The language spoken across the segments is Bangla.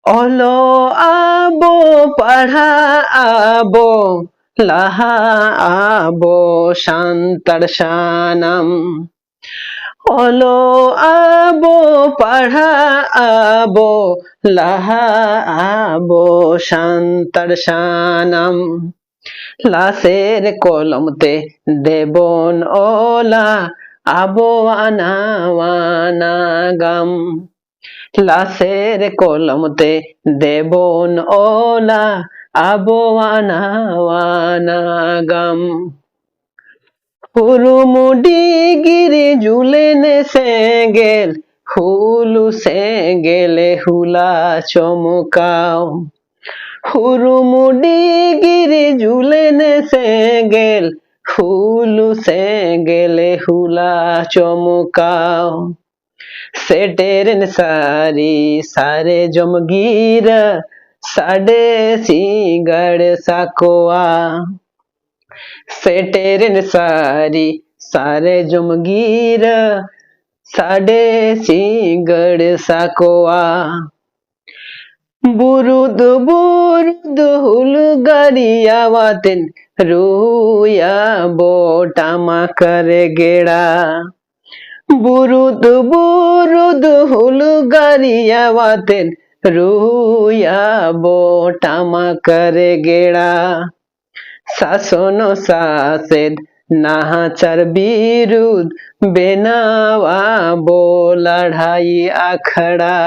অলো আবো পাড়া আবো লাহা আবো শান্তার শানাম অলো আবো পাড়া আবো লাহা আবো শান্তার শানাম লাশের কলমতে দেবন ওলা আবো আনাওয়ানা গাম লাশের কলমতে দেবন ওলা আবো আনাওয়ানা গাম হুরুমুডি গিরি জুলেনে সেঙ্গেল হুলু সেঙ্গেলে হুলা চমকাও হুরুমুডি গিরি জুলেনে সেঙ্গেল হুলু সেঙ্গেলে হুলা চমকাও সেটেরেন সারি সারে জমগির সাডে সিঙ্গড় সাকোয়া সেটেরেন সারি সারে জমগির সাডে সিঙ্গড় সাকোয়া বুরুদ বুরুদ হুলু গাড়িয়াওয়াতেন রুয়া বোটামা করে গেড়া বুরুদ বুরুদ হুলু গাড়িয়াওয়াতেন রুয়া বোটামা করে গেড়া শাসন শাসেদ নাহাচার বিরুদ বেনাওয়া বো লড়াই আখড়া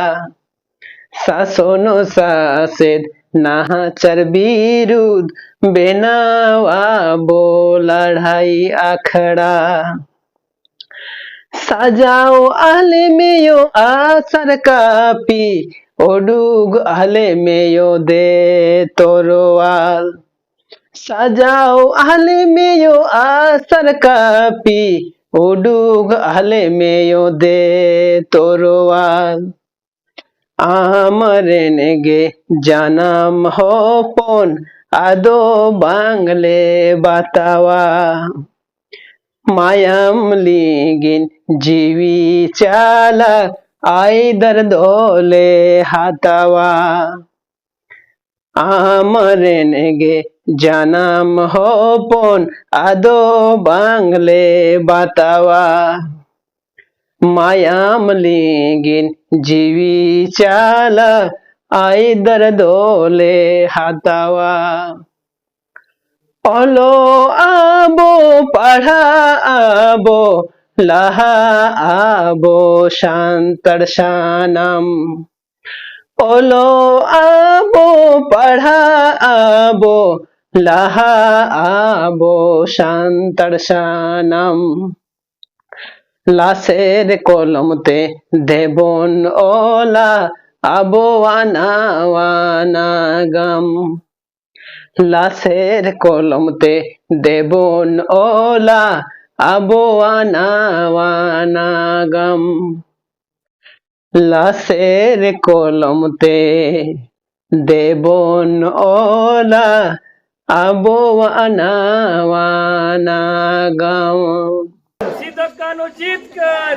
শাসন শাসেদ নাহাচার বিরুদ বেনাওয়া বো লড়াই আখড়া সাজাও আহলে মেয়ো আসার কাপি ওডুগ আহলে মেয়ো দে তরোয়াল সাজাও আহলে মেয়ো আসার কাপি ওডুগ আহলে মেয়ো দে তরোয়াল আমরেনগে জানাম হপন আদো বাংলে বাতাওয়া মায়াম লিগিন জিবি চালা আইদার দোলে হাতাওয়া আমরেনগে জানাম হপন আদো বাংলে বাতাওয়া মায়াম লিগিন জিবি চালা আইদার দোলে হাতাওয়া অলো আবো পাড়া আবো লাহা আবো শান্তার শানাম ওলো আবো পাড়া আবো লাহা আবো শান্তার শানাম লাশের কলমতে দেবন ওলা আবো আনাওয়ানা গাম লাশের কলমতে দেবন ওলা আবো আনাওয়ানা গাম লাশের কলমতে দেবন ওলা আবো আনাওয়ানা গাম সিদ্ধকানো জিত কর